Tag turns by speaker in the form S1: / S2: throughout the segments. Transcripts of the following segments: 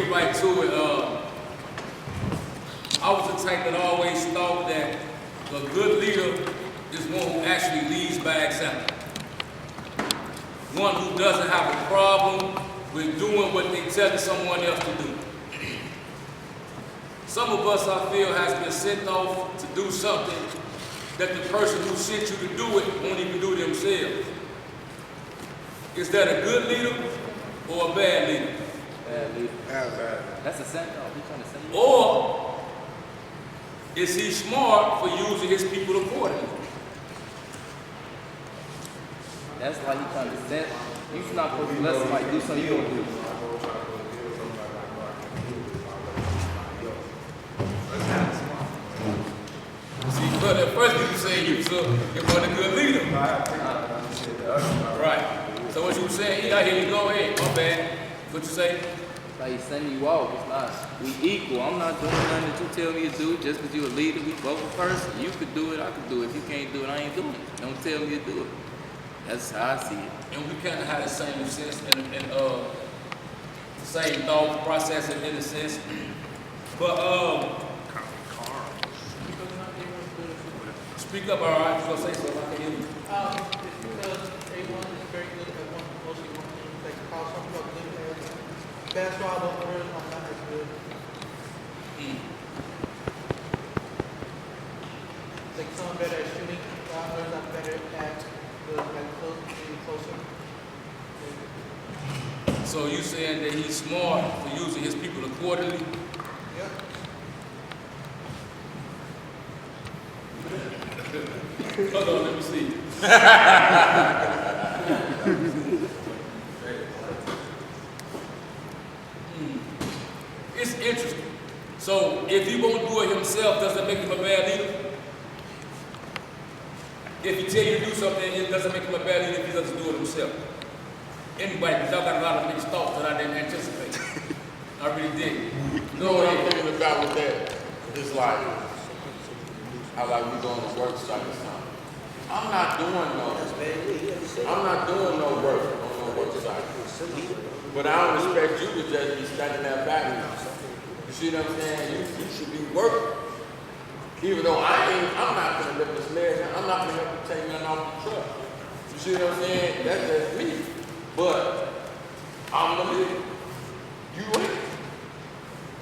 S1: get right to it. I was the type that always thought that a good leader is one who actually leads by example. One who doesn't have a problem with doing what they tell someone else to do. Some of us, I feel, has been sent off to do something that the person who sent you to do it won't even do themselves. Is that a good leader or a bad leader?
S2: Bad leader. That's a sentence. He's trying to say.
S1: Or is he smart for using his people accordingly?
S2: That's why he's trying to say. You're not supposed to let somebody do something you don't do.
S1: See, but at first you say you took you're a good leader. Right. So what you were saying, I hear you go ahead. My bad. What you say?
S2: Like he's sending you off. It's not. We equal. I'm not doing nothing that you tell me to do. Just because you're a leader, we both a person. You could do it, I could do it. If you can't do it, I ain't doing it. Don't tell me to do it. That's how I see it.
S1: And we kind of have the same sense and same thought process in a sense. But speak up, all right. I was gonna say something. I can hear you.
S3: Because A1 is very good at mostly one thing. Like how some people are good at basketball, but others are not as good. Like some are better at shooting, others are better at getting closer.
S1: So you saying that he's smart for using his people accordingly?
S3: Yep.
S1: Hold on, let me see. It's interesting. So if he won't do it himself, does that make him a bad leader? If he tell you to do something, it doesn't make him a bad leader if he doesn't do it himself. Anyway, because y'all got a lot of mixed thoughts that I didn't anticipate. I really did.
S4: You know what I'm thinking about with that? It's like, how like we go on the work site or something. I'm not doing no work on no work site. But I don't expect you to just be standing there back. You see what I'm saying? You should be working. Even though I'm not gonna lift this leg, I'm not gonna have to take nothing off the truck. You see what I'm saying? That's just me. But I'm the leader. You ain't.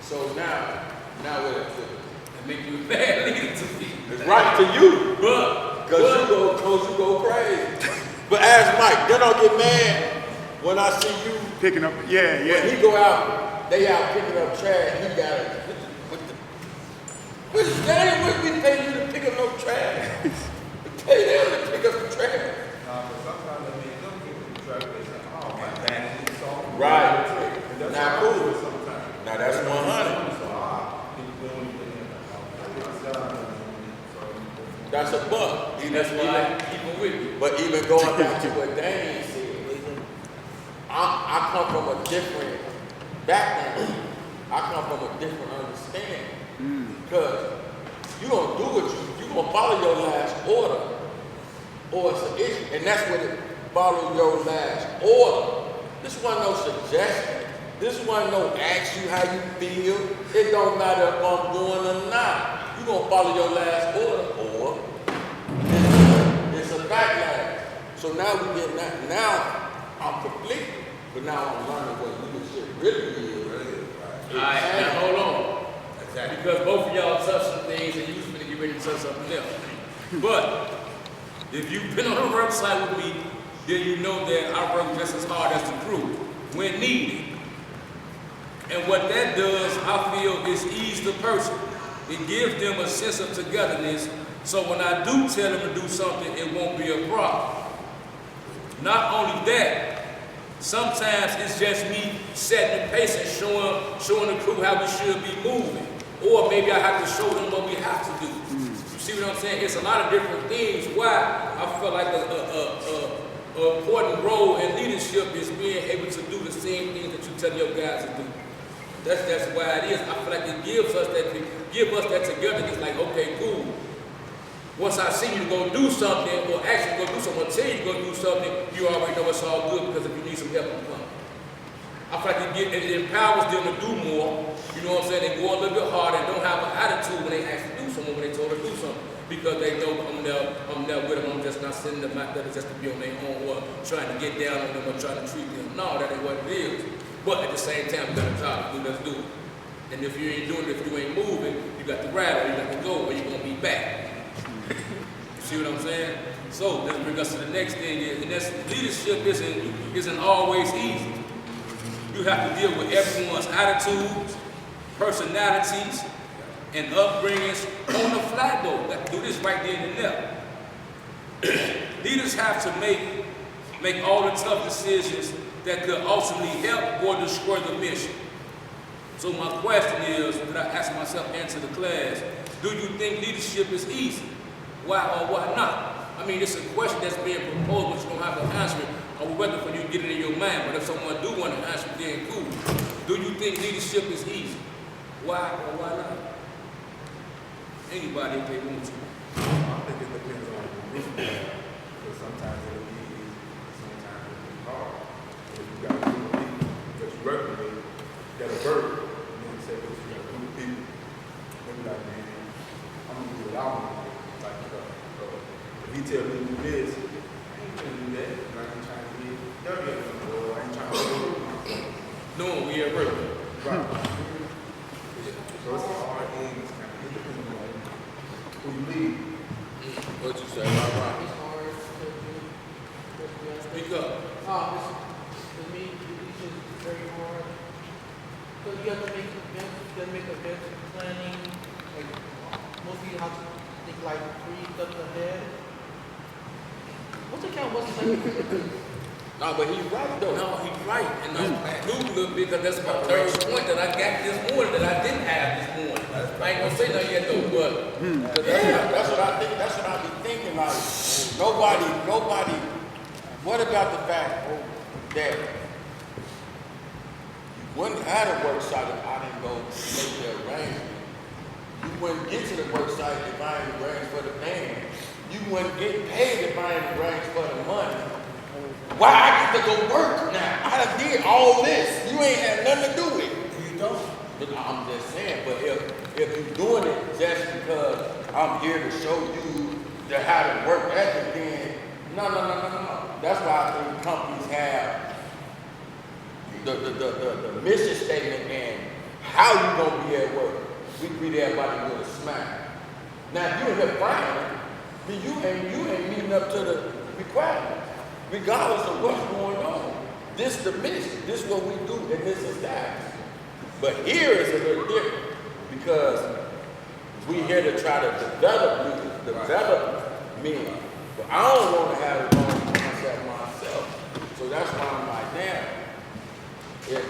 S4: So now what it do?
S1: It make you a bad leader to me.
S4: It's right to you.
S1: But
S4: Cause you go crazy. But ask Mike, they don't get mad when I see you
S5: picking up, yeah.
S4: When he go out, they out picking up trash, he got it. Which daddy would be paying you to pick up no trash? Pay them to pick up the trash. Right. Now cool. Now that's 100. That's a buck.
S1: that's why I keep it with you.
S4: But even going back to what Danny said, I come from a different background. I come from a different understanding. Because you don't do what you gonna follow your last order, or it's an issue, and that's what it follow your last order. This wasn't no suggestion. This wasn't no ask you how you feel. It don't matter if I'm going or not. You gonna follow your last order, or it's a backlash. So now we get now I'm conflicted, but now I'm learning what leadership really is.
S1: All right, now hold on. Exactly. Because both of y'all touched some things and you was going to get ready to touch something else. But if you've been on the work site with me, then you know that I work just as hard as the crew when needed. And what that does, I feel, is ease the person. It gives them a sense of togetherness, so when I do tell them to do something, it won't be a problem. Not only that, sometimes it's just me setting the pace and showing the crew how we should be moving. Or maybe I have to show them what we have to do. You see what I'm saying? It's a lot of different things why I feel like an important role in leadership is being able to do the same things that you tell your guys to do. That's why it is. I feel like it gives us that togetherness. Like, okay, cool. Once I see you go do something, or actually go do something, or tell you to go do something, you already know it's all good because if you need some help, I'm coming. I feel like it empowers them to do more. You know what I'm saying? They go a little bit harder and don't have an attitude when they actually do something, when they told to do something. Because they know I'm there with them. I'm just not sending them out there just to be on their own or trying to get down on them or trying to treat them. No, that ain't what it is. But at the same time, we got a job to do. Let's do it. And if you ain't doing it, if you ain't moving, you got to ride or you got to go or you're going to be back. You see what I'm saying? So let's bring us to the next thing is, and that's leadership isn't always easy. You have to deal with everyone's attitudes, personalities, and upbringings on the fly though. Let's do this right there and there. Leaders have to make all the tough decisions that could ultimately help or destroy the mission. So my question is, that I ask myself and to the class, do you think leadership is easy? Why or why not? I mean, it's a question that's being proposed, but you don't have to answer it. I would rather for you to get it in your mind, but if someone do want to answer it, then cool. Do you think leadership is easy? Why or why not? Anybody if they want to.
S5: I think it depends on the mission. Because sometimes it'll be easy, sometimes it'll be hard. If you got a group of people that you work with, you got a bird, and then say, "Look, you got a group of people." They'll be like, "Man, I'm gonna do what I want to do." Like, if he tell me to do this, I ain't gonna do that. I ain't trying to be dirty at them, or I ain't trying to do it.
S1: No, we at work.
S5: Right. So it's a hard thing. It's kind of, it depends on who you lead.
S4: What you say, right?
S3: It's hard to do.
S1: Speak up.
S3: To me, it's just very hard. So you have to make events, you have to make events planning, like, most people have to think like 3 steps ahead. What's the count, what's the second?
S4: No, but he's right though.
S1: No, he's right. And I'm new a little bit because that's my third point that I got this morning that I didn't have this morning. I ain't gonna say nothing yet though, but
S4: That's what I think. That's what I be thinking. Like nobody. What about the fact that you wouldn't have a work site if I didn't go make the arrangement? You wouldn't get to the work site if I ain't arranged for the band. You wouldn't get paid if I ain't arranged for the money. Why I get to go work now? I done did all this. You ain't had nothing to do with it. You don't. But I'm just saying. But if you're doing it just because I'm here to show you how to work ethic, then no. That's why I think companies have the mission statement and how you gonna be at work. We greet everybody with a smile. Now if you in here frying, then you ain't meeting up to the requirements. Regardless of what's going on. This the mission. This is what we do and this is that. But here is a little different because we here to try to develop me. But I don't want to have it wrong myself. So that's why I'm like, damn. If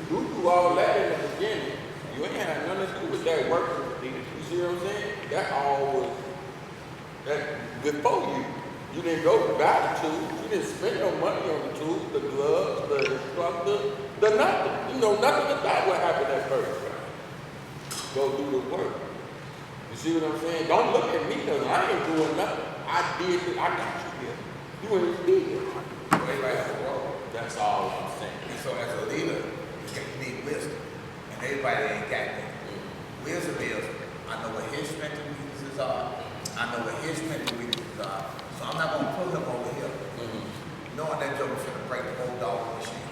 S4: you do all that in the beginning, you ain't had nothing to do with that work. You see what I'm saying? That all was that before you. You didn't go buy the tools. You didn't spend no money on the tools, the gloves, the instructor, the nothing. You know nothing about what happened at first. Go do the work. You see what I'm saying? Don't look at me because I ain't doing nothing. I did it. I got you here. You ain't did it.
S6: Everybody has a role.
S4: That's all I'm saying.
S6: And so as a leader, you need wisdom. And everybody ain't got that. Wisdom is, I know what his strengths and weaknesses are. I know what his strengths and weaknesses are. So I'm not going to put him over here. Knowing that joker's going to break the whole dog machine.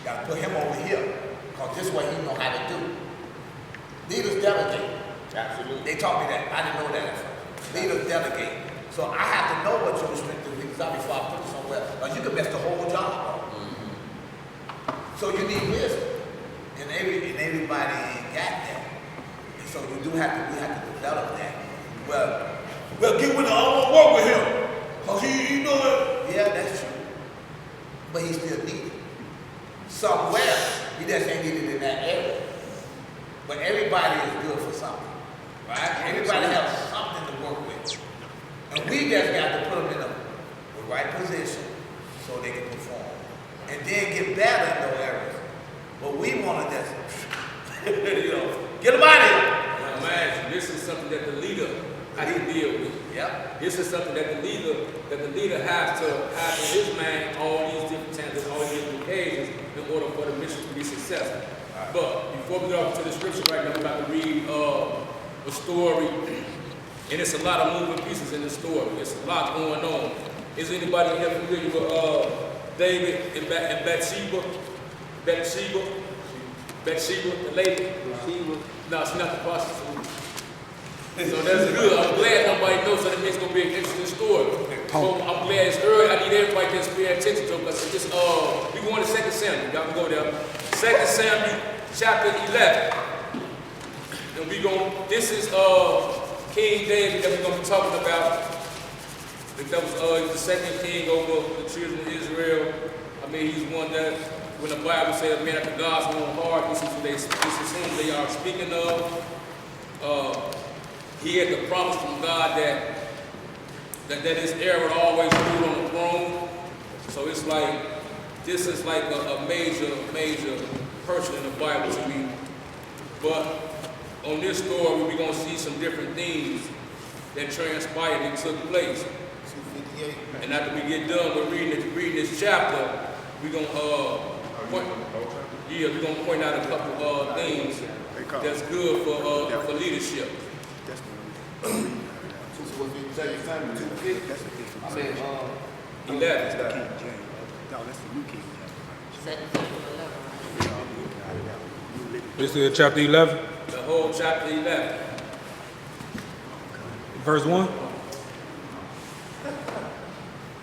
S6: Got to put him over here. Because this is what he know how to do. Leaders delegate.
S4: Absolutely.
S6: They taught me that. I didn't know that at first. Leaders delegate. So I have to know what your strengths and weaknesses are before I put you somewhere. Or you can mess the whole job up. So you need wisdom. And everybody ain't got that. And so we have to develop that. Well, get with him. I don't want to work with him. Because he know that. Yeah, that's true. But he's still needed. Somewhere, he just ain't needed in that area. But everybody is good for something. Right? Everybody has something to work with. And we just got to put them in the right position so they can perform. And then get better in those areas. But we want to just, get them out of here.
S1: Now imagine, this is something that the leader has to deal with.
S6: Yep.
S1: This is something that the leader has to have in his mind all these different times, all these different occasions, in order for the mission to be successful. But before we get off to the scripture right now, we're about to read a story, and it's a lot of moving pieces in the story. There's a lot going on. Is anybody here familiar with David and Bathsheba? Bathsheba, the lady? No, she's not the prostitute. So that's good. I'm glad nobody knows that it's going to be an interesting story. So I'm glad it's early. I need everybody to just pay attention to it because it's, we're going to 2 Samuel. Y'all can go there. 2 Samuel chapter 11. And this is King David that we're going to be talking about. That was the second king over the children of Israel. I mean, he's one that, when the Bible says, man after God's own heart, this is whom they are speaking of. He had the promise from God that his heir would always rule on the throne. So it's like, this is like a major person in the Bible to me. But on this story, we're going to see some different things that transpired and took place. And after we get done with reading this chapter, we're going to point out a couple things that's good for leadership. 11.
S7: This is chapter 11?
S1: The whole chapter 11.
S7: Verse 1?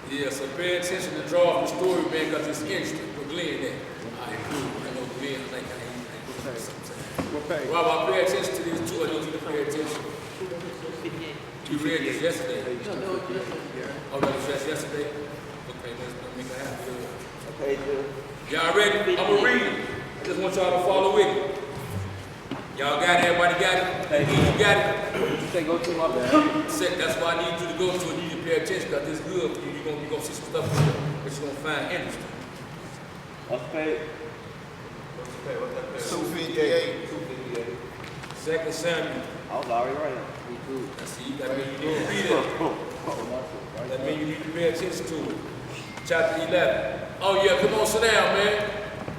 S1: Yeah, so pay attention to draw off the story, man, because it's interesting. We're Glenn there. All right, cool. I know Glenn, I like sometimes. Rob, I pay attention to these two. I need you to pay attention. You read this yesterday? Oh, that was just yesterday? Okay, let's make that happen.
S6: Okay, good.
S1: Y'all ready? I'm going to read it. I just want y'all to follow with me. Y'all got it? Everybody got it? Hey, you got it?
S2: Say go to my bad.
S1: That's why I need you to go to it. You need to pay attention because it's good for you. You're going to see some stuff that you're going to find interesting.
S2: Okay.
S6: 258.
S1: 2 Samuel.
S2: I was already right. We good.
S1: See, that means you need to read it. That means you need to pay attention to it. Chapter 11. Oh yeah, come on, sit down, man.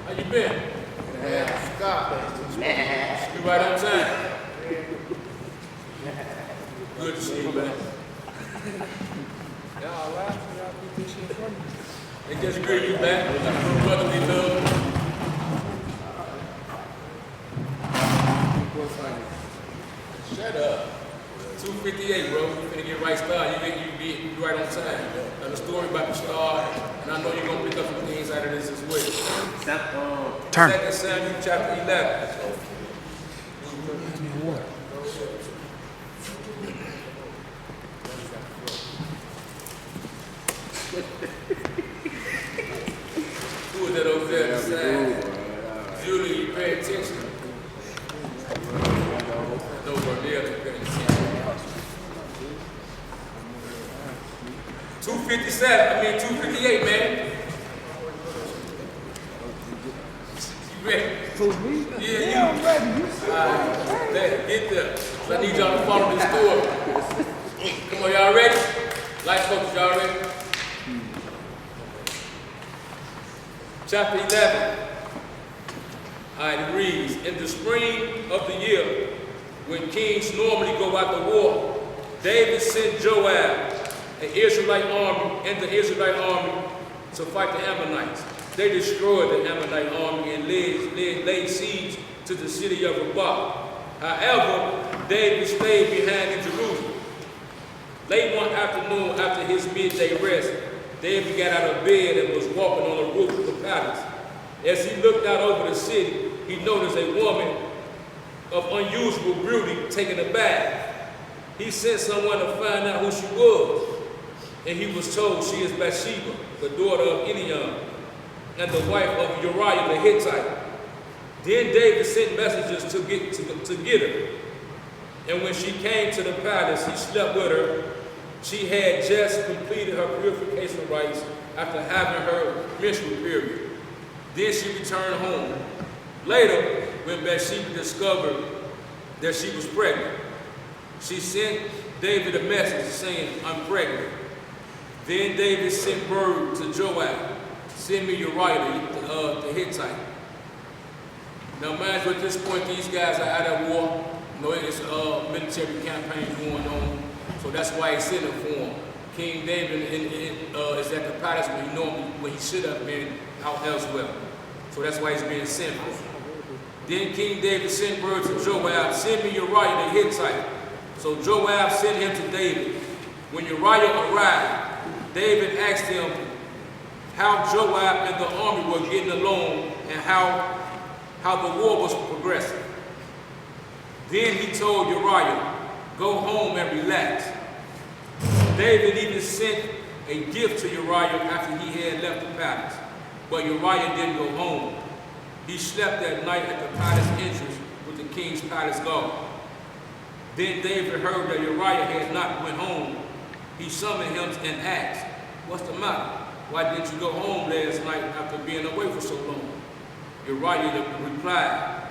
S1: How you been? You right on time. Good to see you, man.
S5: Y'all laughing, y'all think this shit funny.
S1: They just agree you back. Like brotherly love. Shut up. 258, bro. You finna get right started. You right on time. Now the story about to start, and I know you're gonna pick up some things out of this as well.
S7: Turn.
S1: 2 Samuel chapter 11. Who is that over there on the side? Julie, you pay attention. No, we're there to pay attention. 258, man. You ready? Yeah, I'm ready. Get there. So I need y'all to follow this story. Come on, y'all ready? Life focus, y'all ready? Chapter 11. All right, it reads, in the spring of the year, when kings normally go out to war, David sent Joab, an Israelite army, and the Israelite army to fight the Ammonites. They destroyed the Ammonite army and laid siege to the city of Rabbah. However, David stayed behind in Jerusalem. Late one afternoon, after his midday rest, David got out of bed and was walking on the roof of the palace. As he looked out over the city, he noticed a woman of unusual beauty taking a bath. He sent someone to find out who she was, and he was told she is Bathsheba, the daughter of Eliam, and the wife of Uriah the Hittite. Then David sent messengers to get her. And when she came to the palace, he slept with her. She had just completed her purification rites after having her menstrual period. Then she returned home. Later, when Bathsheba discovered that she was pregnant, she sent David a message saying, I'm pregnant. Then David sent word to Joab, send me Uriah, the Hittite. Now, mind you, at this point, these guys are out at war. You know, it's a military campaign going on, so that's why he's sending for him. King David is at the palace where he should have been out elsewhere. So that's why he's being sent for. Then King David sent word to Joab, send me Uriah the Hittite. So Joab sent him to David. When Uriah arrived, David asked him how Joab and the army were getting along and how the war was progressing. Then he told Uriah, go home and relax. David even sent a gift to Uriah after he had left the palace, but Uriah didn't go home. He slept that night at the palace entrance with the king's palace guard. Then David heard that Uriah had not went home. He summoned him and asked, what's the matter? Why didn't you go home last night after being away for so long? Uriah replied,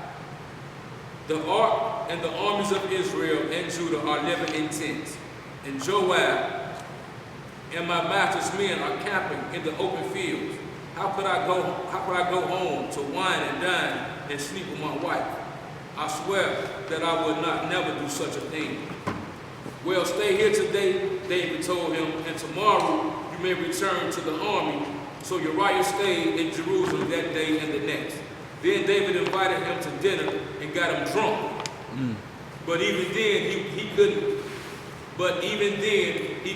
S1: the ark and the armies of Israel and Judah are living in tents, and Joab and my master's men are camping in the open fields. How could I go home to wine and dine and sleep with my wife? I swear that I would not never do such a thing. Well, stay here today, David told him, and tomorrow you may return to the army. So Uriah stayed in Jerusalem that day and the next. Then David invited him to dinner and got him drunk. But even then he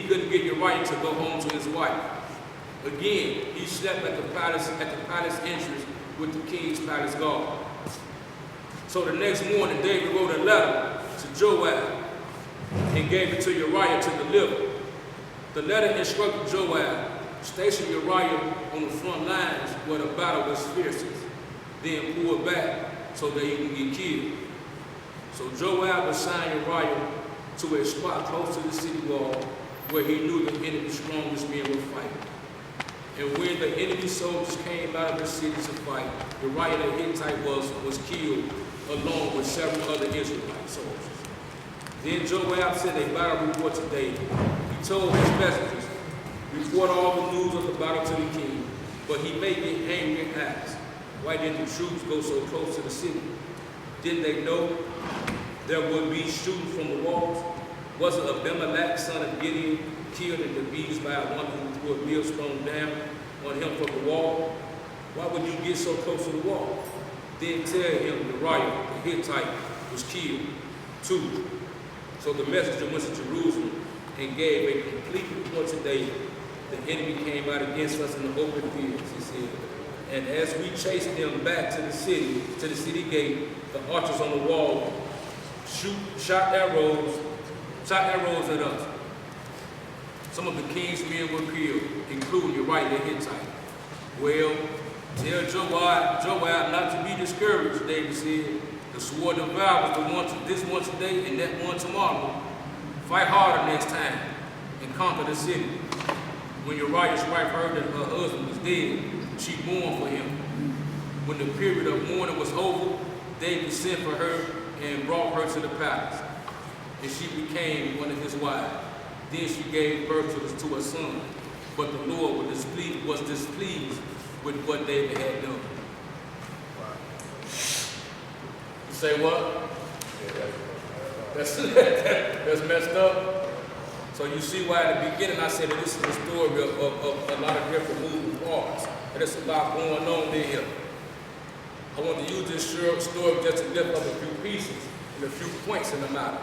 S1: couldn't get Uriah to go home to his wife. Again, he slept at the palace entrance with the king's palace guard. So the next morning, David wrote a letter to Joab and gave it to Uriah to deliver. The letter instructed Joab, station Uriah on the front lines where the battle was fiercest, then pull back so that he can get killed. So Joab assigned Uriah to a spot close to the city wall where he knew the enemy's strongest men were fighting. And when the enemy soldiers came out of the city to fight, Uriah the Hittite was killed along with several other Israelite soldiers. Then Joab sent a battle report to David. He told his messengers, report all the news of the battle to the king, but he may get angry and ask, why didn't the troops go so close to the city? Didn't they know there would be shooting from the walls? Wasn't Abimelech, son of Gideon, killed in the bees by one who threw a millstone down on him from the wall? Why would you get so close to the wall? Then tell him Uriah the Hittite was killed too. So the messenger went to Jerusalem and gave a complete report to David. The enemy came out against us in the open fields, he said. And as we chased them back to the city gate, the archers on the wall shot arrows at us. Some of the king's men were killed, including Uriah the Hittite. Well, tell Joab not to be discouraged, David said. The sword of vow was this one today and that one tomorrow. Fight harder next time and conquer the city. When Uriah's wife heard that her husband was dead, she mourned for him. When the period of mourning was over, David sent for her and brought her to the palace. And she became one of his wives. Then she gave birth to a son. But the Lord was displeased with what David had done. You say what? That's messed up. So you see why at the beginning I said that this is the story of a lot of different moving parts. And there's a lot going on in here. I want to use this story just to lift up a few pieces and a few points in the matter.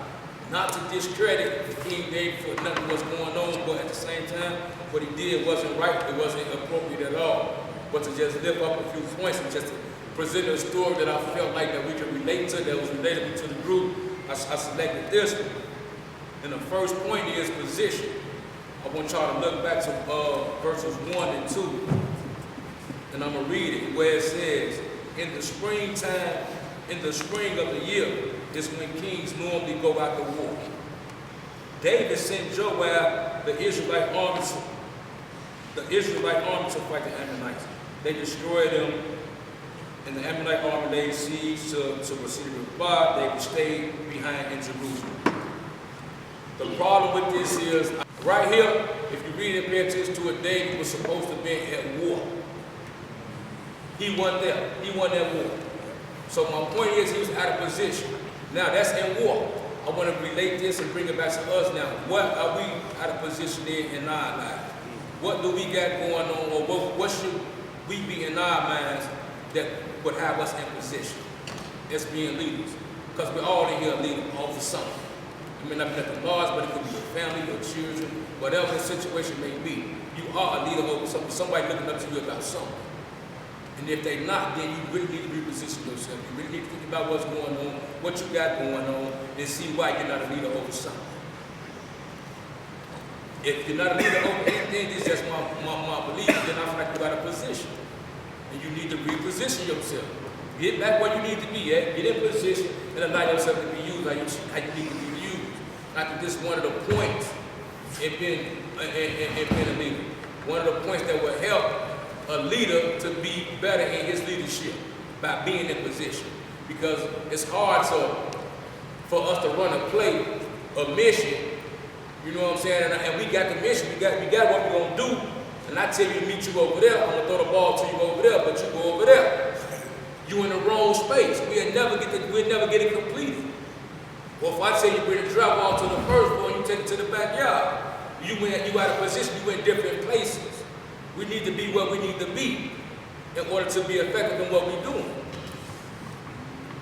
S1: Not to discredit King David for nothing was going on, but at the same time, what he did wasn't right, it wasn't appropriate at all. But to just lift up a few points and just to present a story that I felt like that we could relate to, that was relatable to the group, I selected this one. And the first point is position. I want y'all to look back to verses 1 and 2. And I'm going to read it where it says, in the springtime, in the spring of the year, is when kings normally go out to war. David sent Joab, the Israelite army to fight the Ammonites. They destroyed them, and the Ammonite army laid siege to the city of Bar. David stayed behind in Jerusalem. The problem with this is, right here, if you read and pay attention to it, David was supposed to be at war. He wasn't there. He wasn't at war. So my point is he was out of position. Now that's in war. I want to relate this and bring it back to us now. What are we out of position in our lives? What do we got going on, or what should we be in our minds that would have us in position as being leaders? Because we're all in here leading over something. It may not be nothing large, but it could be your family, your children, whatever the situation may be. You are a leader over something. Somebody looking up to you about something. And if they're not, then you really need to reposition yourself. You really need to think about what's going on, what you got going on, and see why you're not a leader over something. If you're not a leader over anything, this is just my belief, then I feel like you're out of position. And you need to reposition yourself. Get back where you need to be at, get in position, and allow yourself to be used how you need to be used. I think this is one of the points in being a leader. One of the points that will help a leader to be better in his leadership by being in position. Because it's hard for us to run a play, a mission, you know what I'm saying? And we got the mission, we got what we're gonna do. And I tell you to meet you over there, I'm gonna throw the ball to you over there, but you go over there. You in the wrong space. We'll never get it completed. Or if I tell you bring the drop ball to the first ball, you take it to the backyard. You out of position, you in different places. We need to be where we need to be in order to be effective in what we're doing.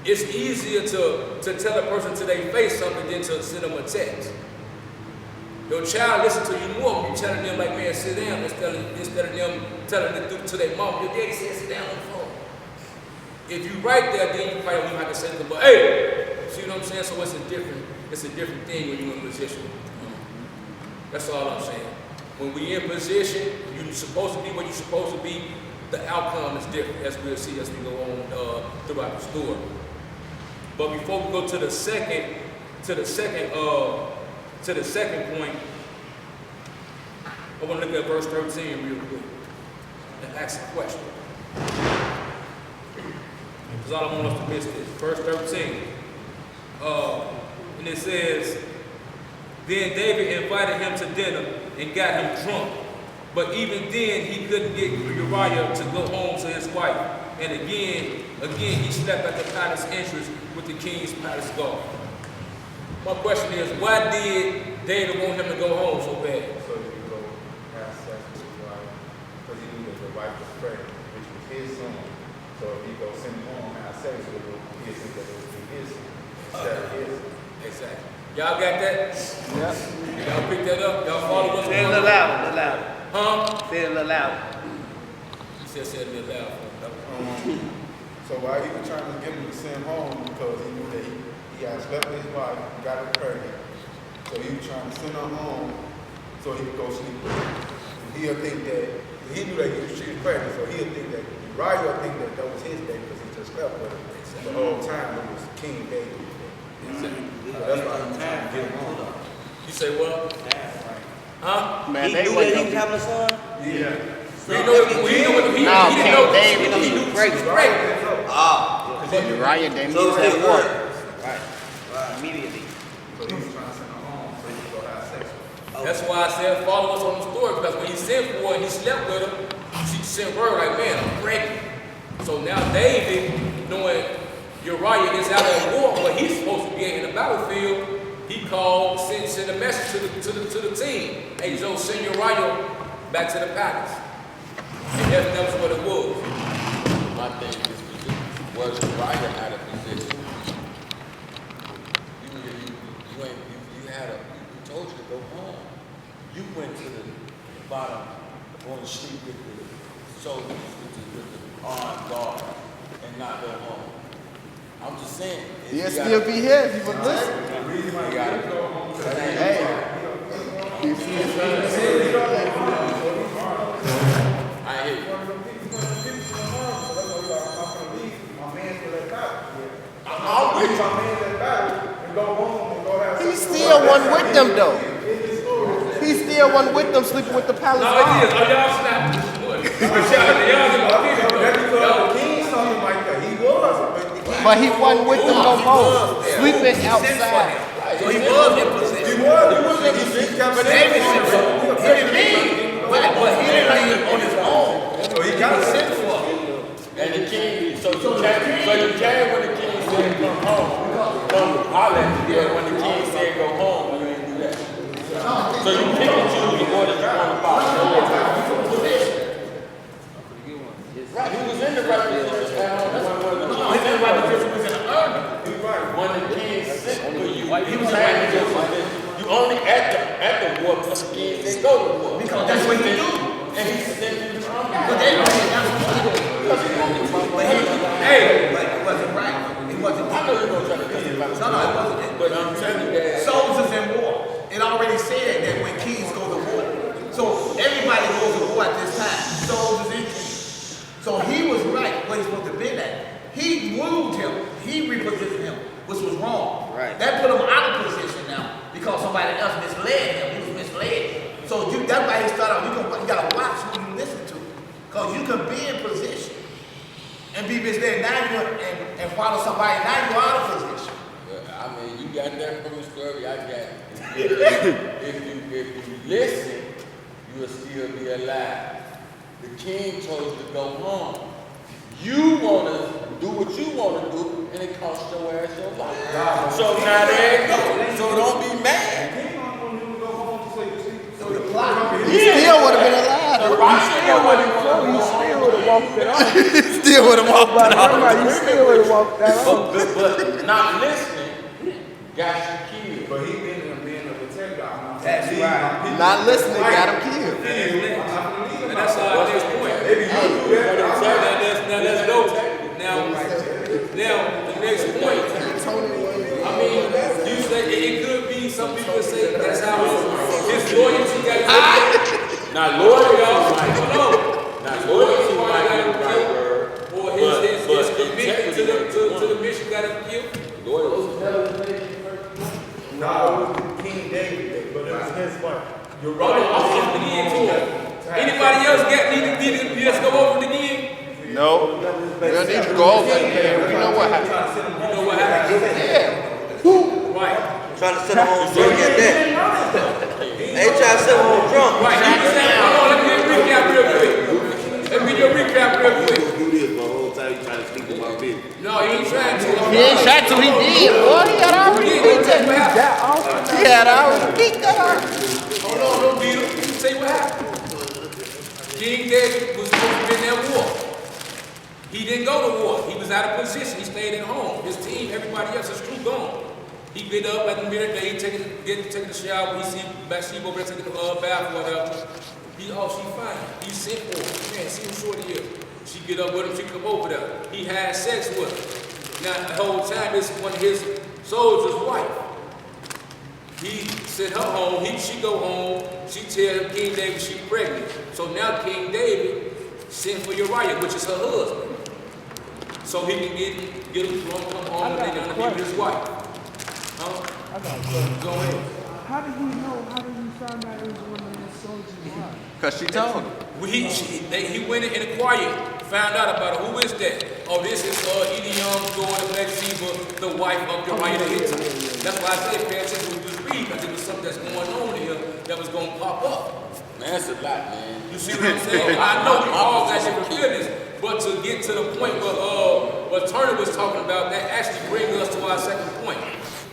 S1: It's easier to tell a person to their face something than to send them a text. Your child listens to you more when you're telling them like, man, sit down, instead of them telling them to their mom, your daddy said sit down on the phone. If you right there, then you probably don't have to say something, but hey, see what I'm saying? So it's a different thing when you're in position. That's all I'm saying. When we in position, you're supposed to be where you're supposed to be, the outcome is different, as we'll see as we go on throughout the story. But before we go to the second point, I want to look at verse 13 real quick and ask a question. Because I don't want us to miss this. Verse 13. And it says, then David invited him to dinner and got him drunk. But even then, he couldn't get Uriah to go home to his wife. And again, he slept at the palace entrance with the king's palace guard. My question is, why did David want him to go home so bad?
S5: So he could go have sex with his wife, because he knew that the wife was pregnant, which was his son. So if he go send him home and have sex with her, he'll think that it would be his son instead of his son.
S1: Exactly. Y'all got that?
S2: Yeah.
S1: Y'all pick that up? Y'all follow what's
S7: Say it a
S1: going
S7: little
S1: on?
S7: louder, a little louder.
S1: Huh?
S7: Say it a little louder.
S1: He said it a little loud.
S5: So while he was trying to get him to send home, because he knew that he had slept with his wife, got her pregnant. So he was trying to send her home so he could go sleep with her. And he'll think that, he knew that she was pregnant, so he'll think that, Uriah will think that that was his baby because he just slept with her. The whole time it was King David.
S1: Exactly.
S5: So that's why he was trying to get him home.
S1: You say what? Huh?
S7: Man, he knew that he was having a son?
S5: Yeah.
S1: We didn't know
S7: David, he knew pregnant. Uriah didn't use that word. Right. Immediately.
S5: So he was trying to send her home so he could go have sex with her.
S1: That's why I said follow us on the story, because when he sent for her and he slept with her, she sent word like, man, I'm pregnant. So now David, knowing Uriah is out on war, but he's supposed to be in the battlefield, he called, sent a message to the team. Hey, Joe, send Uriah back to the palace. And that was what it was.
S4: My thing is, was Uriah out of position? You told you to go home. You went to the bottom, going to sleep with the soldiers, with the armed guard, and not go home. I'm just saying.
S8: He'll still be here if he would listen.
S5: The reason why he got to go home because
S8: Hey. You see his
S4: I hear you.
S5: I'm with my man that battle and go home and go have
S8: He still one with them though. He still one with them sleeping with the palace
S1: No, it is.
S8: guard.
S1: Oh, y'all snapped.
S8: But he wasn't with them no more. Sleeping outside.
S1: So he was in position.
S6: But David said, he didn't leave, but he didn't leave on his own.
S5: So he got
S6: Sent for him.
S4: And you came when the king said come home. Come holler at you there when the king said go home. You ain't do that. So you pick and choose the orders you want to follow. Right, he was in the right position at home.
S6: No, he didn't write the position, he was in the army.
S4: When the king sent for you, he was saying you only at the war because the king said go to war.
S6: Because that's what he do.
S4: And he sent you to
S6: But they don't think that's what he do. But it wasn't right. It wasn't.
S4: I know you're going to try to justify it.
S6: No, it wasn't that.
S4: But I'm telling you that.
S6: Soldiers in war. It already said that when kings go to war. So everybody goes to war at this time. Soldiers and kings. So he was right where he's supposed to be at. He moved him. He repositioned him, which was wrong.
S7: Right.
S6: That put him out of position now because somebody else misled him. He was misled. So that's why he started out. You got to watch who you listen to. Because you can be in position and be misled. Now and follow somebody. Now you're out of position.
S4: I mean, you got that from the story. I got it. If you listen, you will still be alive. The king told you to go home. You want to do what you want to do, and it costs your ass your life. So now there you go. So don't be mad.
S8: He still would have been alive.
S7: He still would have walked it off.
S8: Still would have walked
S7: But
S8: out.
S7: remember, you still would have walked that off.
S4: But not listening got you killed.
S5: But he been a protector.
S6: That's right.
S8: Not listening got him killed.
S1: And that's our next point.
S5: Maybe you do that.
S1: Now let's go. Now, the next point. I mean, you say it could be, some people say that's how his loyalty got killed.
S4: Not loyalty,
S1: No.
S4: not loyalty might be the right word.
S1: Or his commitment to the mission got him killed.
S4: Loyalty.
S5: No, it was King David, but it was his wife. You're
S1: Right. Anybody else need to go over it again?
S8: No. We don't need to go over it again. We know what happened.
S1: You know what happened?
S8: Yeah.
S1: Right.
S7: Trying to send him home drunk at that. They trying to send him home drunk.
S1: Right. He was saying, hold on, let me get a recap real quick. Let me get a recap real quick.
S9: Do this the whole time you trying to speak to my business.
S1: No, he ain't trying to.
S8: He ain't tried to. He did, boy. He had already beat that. He had already beat that.
S1: Hold on, don't beat him. Let me tell you what happened. King David was supposed to be in that war. He didn't go to war. He was out of position. He stayed at home. His team, everybody else, his crew gone. He get up at the middle of the day, taking the shower. He see Bathsheba over there taking the bath, whatever. She fine. He sent for her. Man, see who short he is. She get up with him. She come over there. He had sex with her. Now the whole time, it's one of his soldiers' wife. He sent her home. She go home. She tell King David she pregnant. So now King David sent for Uriah, which is her husband. So he can get him drunk, come home, and then be with his wife. Huh?
S10: I got a question.
S1: Go ahead.
S10: How did you find out it was one of his soldiers' wives?
S8: Because she told him.
S1: He went and inquired, found out about her. Who is that? Oh, this is Ediom's daughter, Bathsheba, the wife of Uriah the Hittite. That's why I say pay attention when you just read, because there was something that's going on here that was going to pop up.
S4: Man, that's a lot, man.
S1: You see what I'm saying? I know we all got different feelings, but to get to the point where what Turner was talking about, that actually brings us to our second point.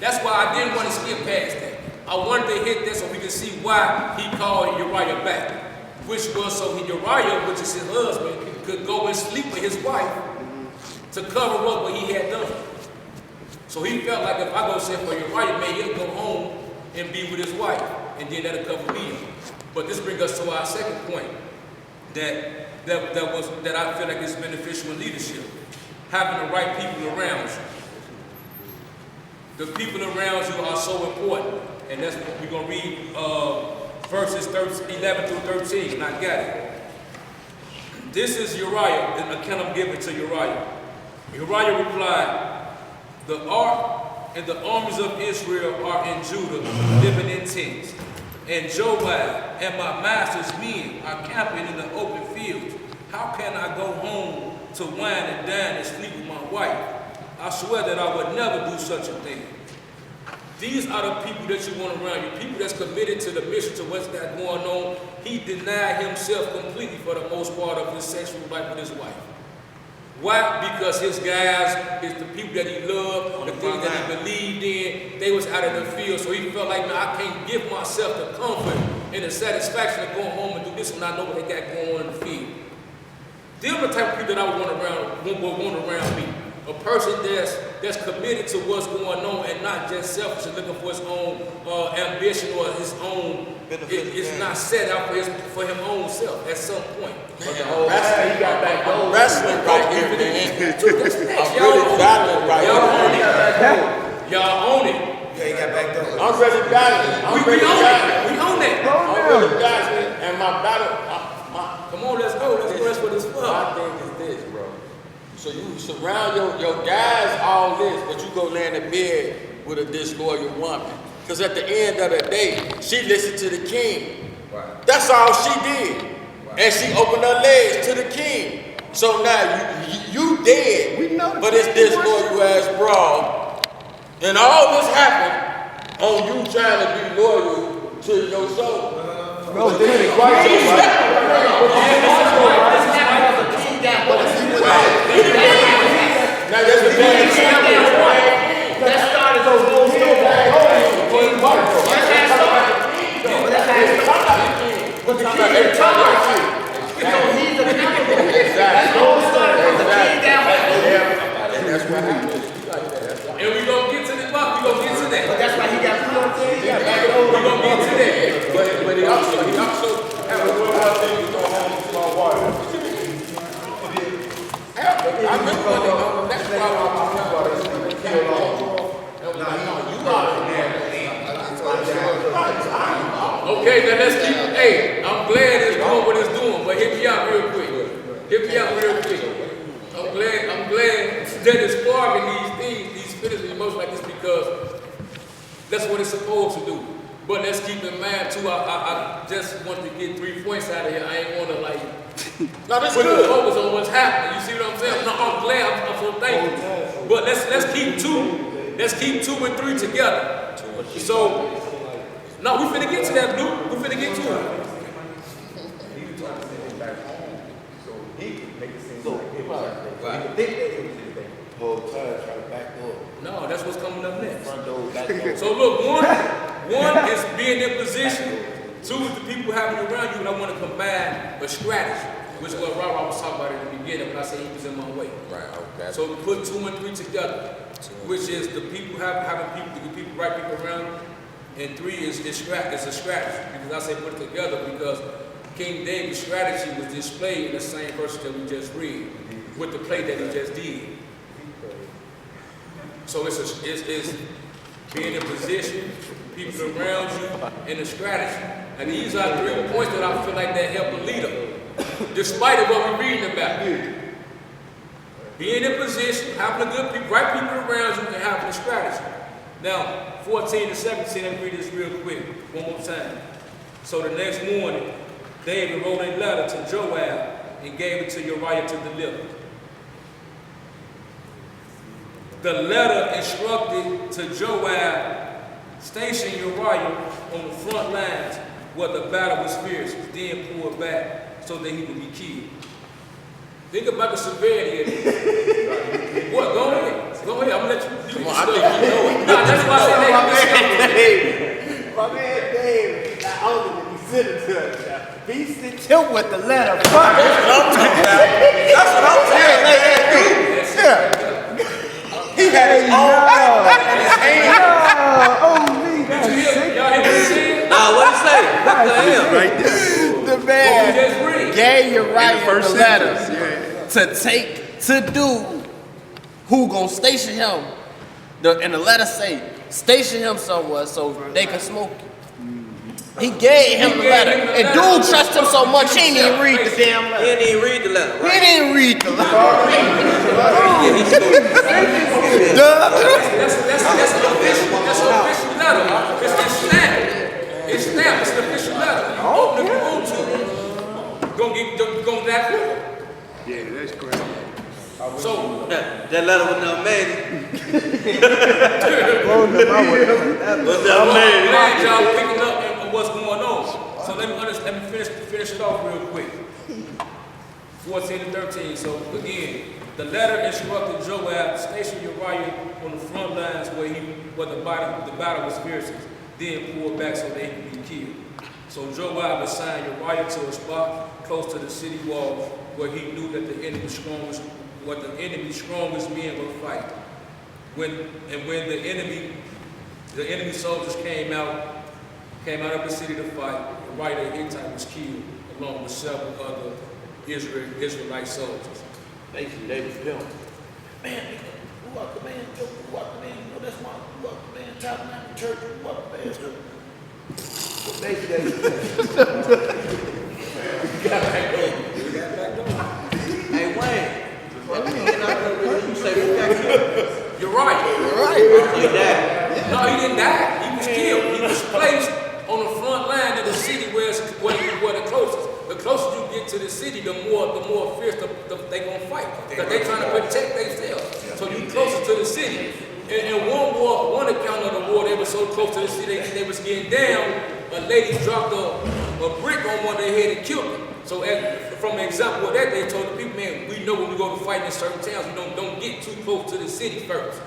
S1: That's why I didn't want to skip past that. I wanted to hit this so we could see why he called Uriah back, which was so Uriah, which is his husband, could go and sleep with his wife to cover up what he had done. So he felt like if I go send for Uriah, maybe he'll go home and be with his wife, and then that'll cover me. But this brings us to our second point that I feel like is beneficial in leadership. Having the right people around you. The people around you are so important. And that's what we're going to read verses 11 through 13. And I got it. This is Uriah, the account I'm giving to Uriah. Uriah replied, the ark and the armies of Israel are in Judah, living in tents. And Joab and my master's men are camping in the open fields. How can I go home to wine and dine and sleep with my wife? I swear that I would never do such a thing. These are the people that you want around you, people that's committed to the mission, to what's got going on. He denied himself completely for the most part of his sexual life with his wife. Why? Because his guys, the people that he loved, the things that he believed in, they was out of the field. So he felt like, man, I can't give myself the comfort and the satisfaction of going home and do this when I know what they got going on in the field. Them the type of people that I want around me. A person that's committed to what's going on and not just selfish and looking for his own ambition or his own. It's not set out for his own self at some point.
S4: Wrestling right here, man.
S1: Y'all
S4: battling right here.
S1: Y'all own it.
S6: Yeah, he got back door.
S4: I'm ready battling.
S1: We own that.
S4: I'm ready battling. And my battle,
S1: Come on, let's go. That's what it's for.
S4: my thing is this, bro. So you surround your guys all this, but you go lay in the bed with a disloyal woman. Because at the end of the day, she listened to the king.
S6: Right.
S4: That's all she did.
S6: Right.
S4: And she opened her legs to the king. So now you dead, but it's disloyal ass broad. And all this happened on you trying to be loyal to your soul.
S5: No, this is right.
S4: Now there's a bad example.
S3: That started those whole story. But the king is charged. So he's accountable. Exactly.
S4: And that's what happened.
S1: And we gonna get to the box. We gonna get to that.
S3: But that's why he got put on TV.
S1: We gonna get to that.
S4: But he also had a real one thing to go home to my water. I remember when that's why I was talking about it.
S1: Okay, now let's keep. Hey, I'm glad it's doing what it's doing, but hit me out real quick. I'm glad that it's sparking these feelings and emotions like this because that's what it's supposed to do. But let's keep in mind too. I just want to get 3 points out of here. I ain't want to like.
S4: No, this
S1: put the
S4: good.
S1: focus on what's happening. You see what I'm saying? No, I'm glad. I'm so thankful. But let's keep 2. Let's keep 2 and 3 together. So, no, we finna get to that, Luke. We finna get to it.
S5: He was trying to send him back home, so he could make it seem like it was his thing. He could think that it was his thing.
S9: Whole time trying to back door.
S1: No, that's what's coming up next.
S9: Front door, back door.
S1: So look, one is being in position. 2 is the people having you around you, and I want to combine a strategy, which is what Robert was talking about in the beginning when I said he was in my way.
S4: Right, okay.
S1: So we put 2 and 3 together, which is the people having people, right people around you, and 3 is a strategy. Because I say put it together because King David's strategy was displayed in the same verse that we just read, with the play that he just did. So it's being in position, people around you, and the strategy. And these are 3 points that I feel like that help a leader, despite of what we're reading about. Being in position, having the good people, right people around you, and having a strategy. Now, 14 to 17, let me read this real quick, one more time. So the next morning, David wrote a letter to Joab and gave it to Uriah to deliver. The letter instructed to Joab, station Uriah on the front lines where the battle was fierce, then pull back so that he would be killed. Think about the severity of this. What? Go ahead. I'm gonna let you do this.
S4: I think you know it.
S1: Nah, that's why I said
S8: My man Dave, not only did he send it to us, he sent him with the letter first.
S4: That's what I'm saying.
S8: He had his own in his hand.
S1: Y'all hear what he said?
S7: Nah, what he say? What the hell? Right there.
S8: The
S1: What we
S8: man
S1: just read.
S8: gave Uriah the letter to take to do who gonna station him. And the letter say, station him somewhere so they can smoke you. He gave him the letter. And dude trust him so much, he didn't even read the damn
S7: He
S8: letter.
S7: didn't even read the letter,
S8: He
S7: right?
S8: didn't read the letter.
S7: Yeah, he stupid.
S1: That's an official letter. It's stamped. It's stamped. It's an official letter. You open if you want to. Gonna that quick.
S10: Yeah, that's correct.
S1: So
S7: That letter was not made.
S10: Oh, no, my word.
S7: Was not
S1: I'm
S7: made.
S1: glad y'all picking up on what's going on. So let me finish it off real quick. 14 to 13. So again, The letter instructed Joab to station Uriah on the front lines where the battle was fiercest, then pull back so they could be killed. So Joab assigned Uriah to a spot close to the city wall where he knew that the enemy's strongest men were fighting. When the enemy soldiers came out of the city to fight, Uriah the Hittite was killed along with several other Israelite soldiers.
S9: Basically, they was doing.
S6: Man, nigga, who up the man? Who up the man? You know that's my who up the man? Tabernacle Church. Who up the man?
S9: Basically, they was Hey, Wayne. You say who got killed?
S1: You're right.
S9: He died.
S1: No, he didn't die. He was killed. He was placed on the front line of the city where the closest. The closer you get to the city, the more fierce they gonna fight. Because they trying to protect themselves. So you closer to the city. In one account of the war, they were so close to the city, they was getting down. A lady dropped a brick on one of their head and killed them. So from an example of that, they told the people, man, we know when we go to fight in certain towns, we don't get too close to the city first.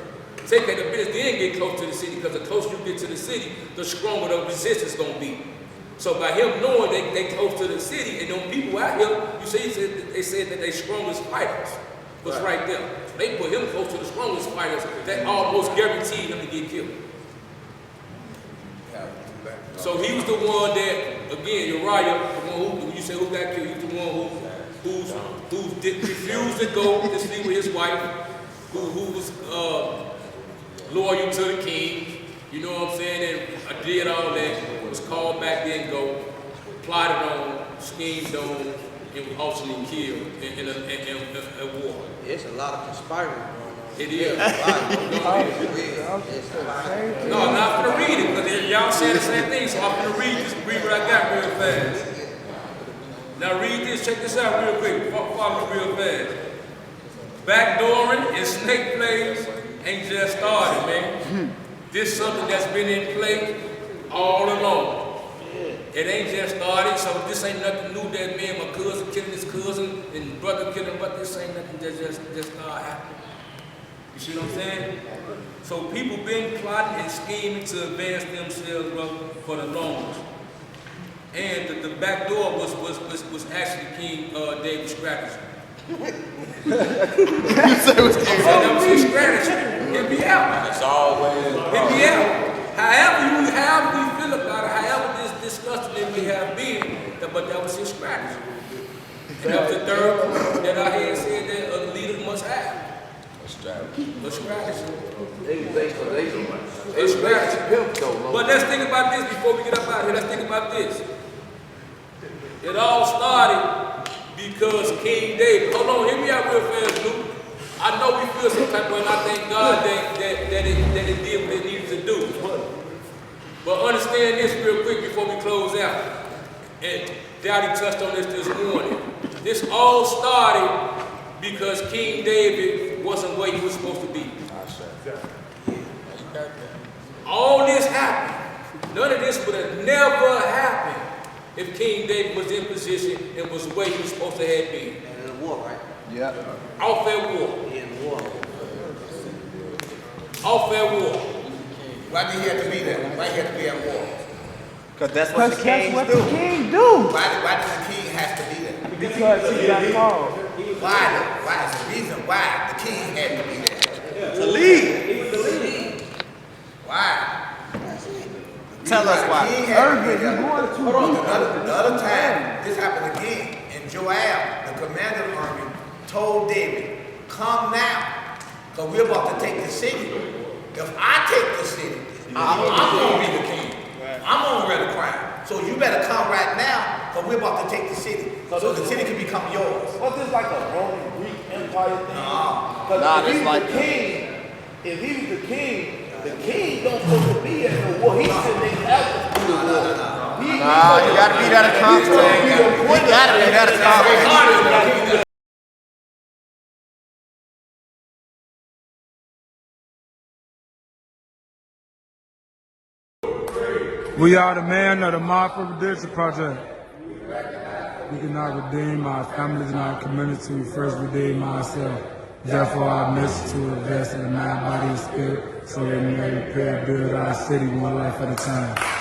S1: Take care of the business, then get close to the city, because the closer you get to the city, the stronger the resistance is gonna be. So by him knowing they close to the city, and them people out here, they said that they strongest fighters was right there. So they put him close to the strongest fighters that almost guaranteed him to get killed. So he was the one that, again, Uriah, the one who you say who got killed, he was the one who refused to go to sleep with his wife, who was loyal to the king. You know what I'm saying? And I did all that. Was called back, didn't go. Plotted on, schemed on, and was ultimately killed in a war.
S9: It's a lot of conspiring going on.
S1: It is.
S10: Same
S1: No, I'm not gonna read it, because y'all saying the same thing, so I'm gonna read what I got real fast. Now read this, check this out real quick, follow me real fast. Backdooring and snake plays ain't just started, man. This is something that's been in play all along. It ain't just started, so this ain't nothing new that me and my cousin killing his cousin and brother killing, but this ain't nothing that just started happening. You see what I'm saying? So people been plotting and scheming to advance themselves, brother, for the longest. And the back door was actually King David's strategy. That was his strategy. He'll be out.
S4: It's always
S1: He'll be out. However we feel about it, however this disgusting it may have been, but that was his strategy. And that was the third point that I had said that a leader must have. A strategy. A strategy. But let's think about this before we get up out of here. Let's think about this. It all started because King David. Hold on, hear me out real fast, Luke. I know we feel some type of way, and I thank God that it did what it needed to do. But understand this real quick before we close out. And Daddy touched on this morning. This all started because King David wasn't where he was supposed to be. All this happened. None of this would have never happened if King David was in position and was where he was supposed to have been.
S9: And in the war, right?
S8: Yeah.
S1: Off that war.
S9: In the war.
S1: Off that war.
S6: Why did he have to be there? Why he have to be at war?
S7: Because that's what the
S10: That's
S7: kings
S10: what
S7: do.
S10: the king do.
S6: Why does the king have to be there?
S10: Because he got called.
S6: Why is the reason why the king had to be there?
S7: To lead.
S6: Why?
S7: Tell us why.
S6: The king had to be
S10: Urban,
S6: there.
S10: you going too
S6: Hold on,
S10: deep.
S6: the other time, this happened again, and Joab, the commander of the army, told David, come now, because we're about to take the city. If I take the city, I'm going to be the king. I'm going to wear the crown. So you better come right now, because we're about to take the city. So the city can become yours.
S9: Was this like a Roman Greek Empire thing?
S6: No.
S8: Nah, that's like
S9: If he was the king don't supposed to be at the war. He should make efforts to the war.
S8: Nah, you gotta be there to conquer. You gotta be there to conquer.
S11: We are the man of the Maafa Redemption Project. We cannot redeem our families and our community. We first redeem ourselves. Therefore, our mission to invest in the mind, body, and spirit, so that we may prepare to build our city one life at a time.